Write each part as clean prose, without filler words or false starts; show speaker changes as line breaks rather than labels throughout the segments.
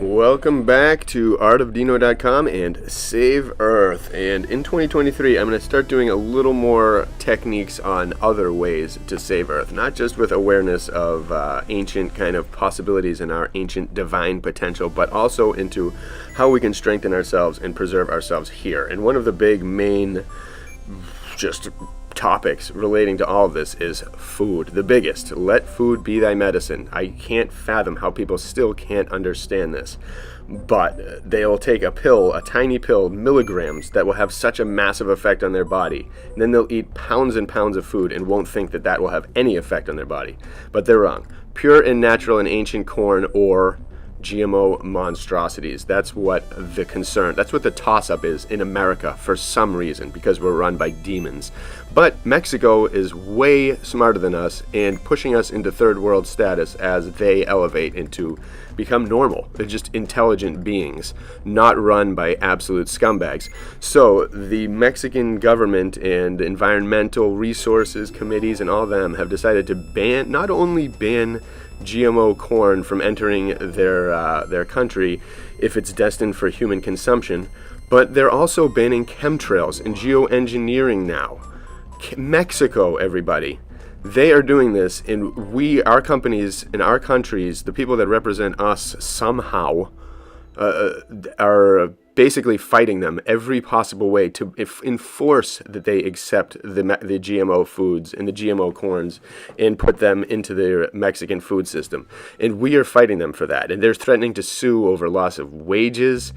Welcome back to artofdino.com and Save Earth. And in 2023, I'm going to start doing a little more techniques on other ways to save Earth, not just with awareness of ancient kind of possibilities and our ancient divine potential, but also into how we can strengthen ourselves and preserve ourselves here. And one of the big main just topics relating to all of this is food. The biggest. Let food be thy medicine. I can't fathom how people still can't understand this. But they'll take a pill, a tiny pill, milligrams, that will have such a massive effect on their body. And then they'll eat pounds and pounds of food and won't think that that will have any effect on their body. But they're wrong. Pure and natural and ancient corn or GMO monstrosities. That's what the concern, that's what the toss-up is in America for some reason, because we're run by demons. But Mexico is way smarter than us and pushing us into third world status as they elevate into become normal. They're just intelligent beings, not run by absolute scumbags. So the Mexican government and environmental resources committees and all of them have decided to not only ban GMO corn from entering their country if it's destined for human consumption, but they're also banning chemtrails and geoengineering now. Mexico, everybody. They are doing this, and our companies in our countries, the people that represent us somehow, are basically fighting them every possible way to enforce that they accept the GMO foods and the GMO corns and put them into their Mexican food system. And we are fighting them for that. And they're threatening to sue over loss of wages,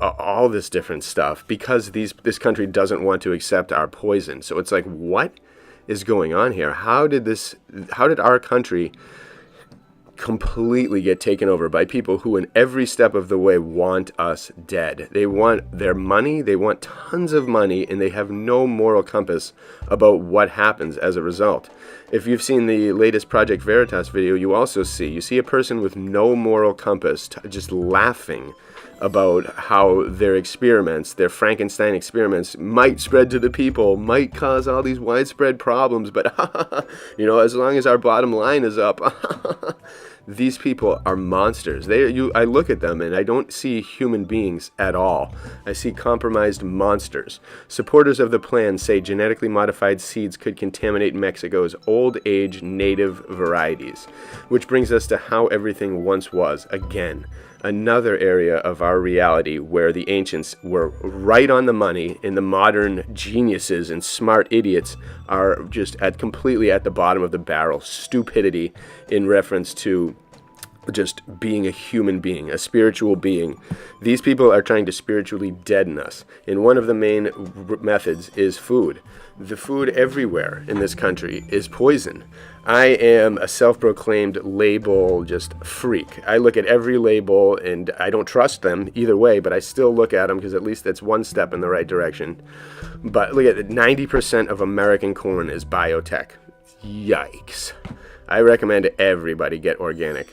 all this different stuff, because this country doesn't want to accept our poison. So it's like, what is going on here? How did our country completely get taken over by people who in every step of the way want us dead? They want their money, they want tons of money, and they have no moral compass about what happens as a result. If you've seen the latest Project Veritas video, you see a person with no moral compass just laughing about how their experiments, their Frankenstein experiments, might spread to the people, might cause all these widespread problems, but as long as our bottom line is up. These people are monsters. I look at them and I don't see human beings at all. I see compromised monsters. Supporters of the plan say genetically modified seeds could contaminate Mexico's old age native varieties, which brings us to how everything once was again. Another area of our reality where the ancients were right on the money and the modern geniuses and smart idiots are just completely at the bottom of the barrel. Stupidity in reference to just being a human being, a spiritual being. These people are trying to spiritually deaden us. And one of the main methods is food. The food everywhere in this country is poison. I am a self-proclaimed label just freak. I look at every label and I don't trust them either way, but I still look at them because at least that's one step in the right direction. But look at it, 90% of American corn is biotech. Yikes. I recommend everybody get organic.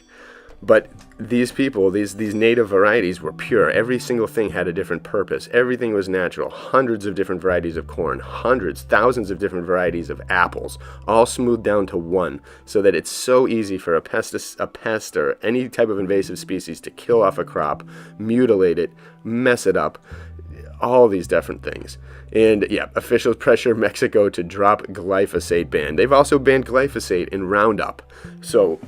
But these people, these native varieties were pure. Every single thing had a different purpose. Everything was natural. Hundreds of different varieties of corn, thousands of different varieties of apples, all smoothed down to one, so that it's so easy for a pest or any type of invasive species to kill off a crop, mutilate it, mess it up, all these different things. And yeah, officials pressure Mexico to drop glyphosate ban. They've also banned glyphosate in Roundup. So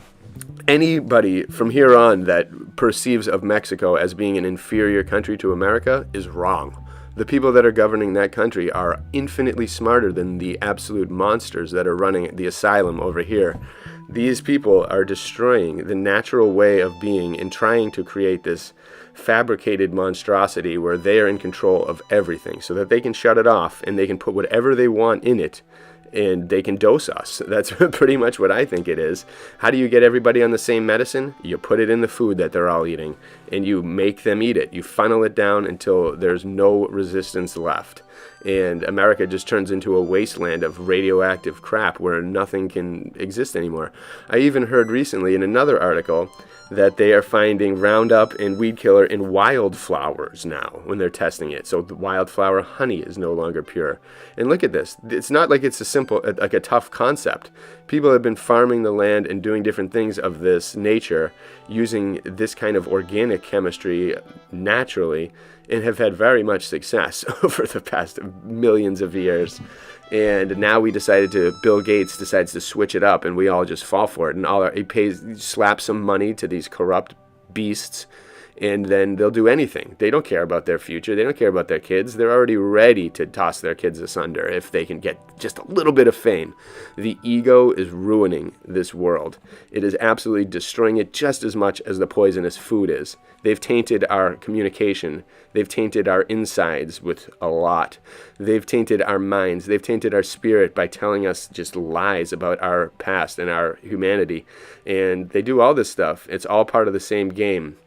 anybody from here on that perceives of Mexico as being an inferior country to America is wrong. The people that are governing that country are infinitely smarter than the absolute monsters that are running the asylum over here. These people are destroying the natural way of being and trying to create this fabricated monstrosity where they are in control of everything so that they can shut it off and they can put whatever they want in it and they can dose us. That's pretty much what I think it is. How do you get everybody on the same medicine? You put it in the food that they're all eating, and you make them eat it. You funnel it down until there's no resistance left. And America just turns into a wasteland of radioactive crap where nothing can exist anymore. I even heard recently in another article that they are finding Roundup and weed killer in wildflowers now when they're testing it. So the wildflower honey is no longer pure. And look at this. It's not like it's like a tough concept. People have been farming the land and doing different things of this nature using this kind of organic chemistry naturally, and have had very much success over the past millions of years. And now Bill Gates decides to switch it up, and we all just fall for it. And he slaps some money to these corrupt beasts, and then they'll do anything. They don't care about their future. They don't care about their kids. They're already ready to toss their kids asunder if they can get just a little bit of fame. The ego is ruining this world. It is absolutely destroying it just as much as the poisonous food is. They've tainted our communication. They've tainted our insides with a lot. They've tainted our minds. They've tainted our spirit by telling us just lies about our past and our humanity. And they do all this stuff. It's all part of the same game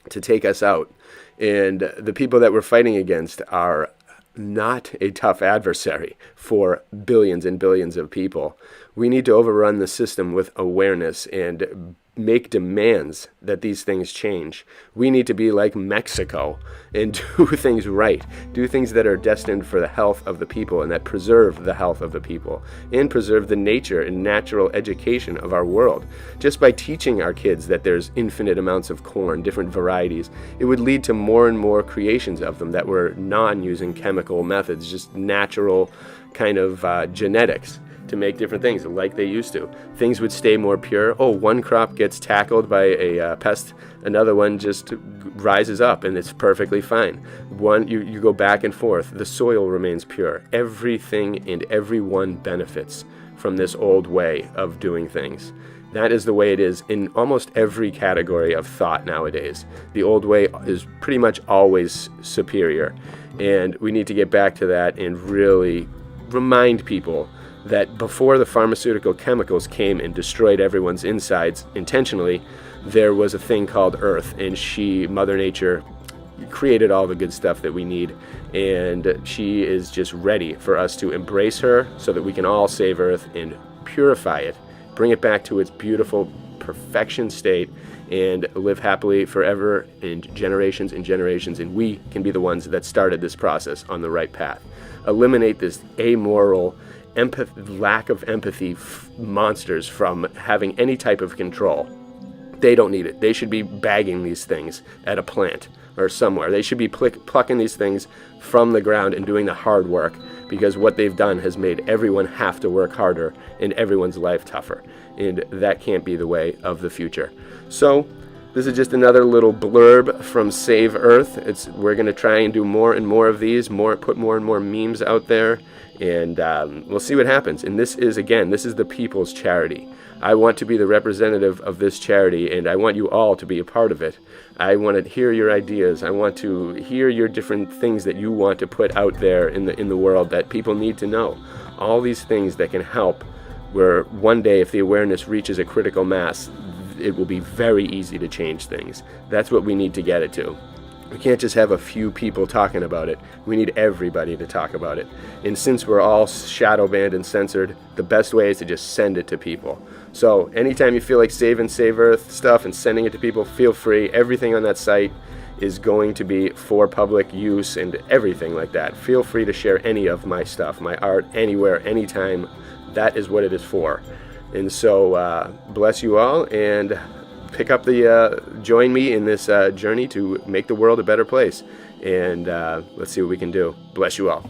to take us out. And the people that we're fighting against are not a tough adversary for billions and billions of people. We need to overrun the system with awareness and make demands that these things change. We need to be like Mexico and do things right. Do things that are destined for the health of the people and that preserve the health of the people and preserve the nature and natural education of our world. Just by teaching our kids that there's infinite amounts of corn, different varieties, it would lead to more and more creations of them that were non-using chemical methods, just natural kind of genetics to make different things like they used to. Things would stay more pure. Oh, one crop gets tackled by a pest, another one just rises up and it's perfectly fine. You go back and forth. The soil remains pure. Everything and everyone benefits from this old way of doing things. That is the way it is in almost every category of thought nowadays. The old way is pretty much always superior. And we need to get back to that and really remind people that before the pharmaceutical chemicals came and destroyed everyone's insides intentionally, there was a thing called Earth, and Mother Nature, created all the good stuff that we need, and she is just ready for us to embrace her so that we can all save Earth and purify it, bring it back to its beautiful perfection state, and live happily forever in generations and generations, and we can be the ones that started this process on the right path. Eliminate this amoral lack of empathy monsters from having any type of control. They don't need it. They should be bagging these things at a plant or somewhere. They should be plucking these things from the ground and doing the hard work, because what they've done has made everyone have to work harder and everyone's life tougher. And that can't be the way of the future. So this is just another little blurb from Save Earth. We're going to try and do more and more of these, put more and more memes out there, and we'll see what happens. And this is the people's charity. I want to be the representative of this charity, and I want you all to be a part of it. I want to hear your ideas. I want to hear your different things that you want to put out there in the world that people need to know. All these things that can help, where one day if the awareness reaches a critical mass, it will be very easy to change things. That's what we need to get it to. We can't just have a few people talking about it. We need everybody to talk about it. And since we're all shadow banned and censored, the best way is to just send it to people. So anytime you feel like saving Save Earth stuff and sending it to people, feel free. Everything on that site is going to be for public use and everything like that. Feel free to share any of my stuff, my art, anywhere, anytime. That is what it is for. And so bless you all, and join me in this journey to make the world a better place. And let's see what we can do. Bless you all.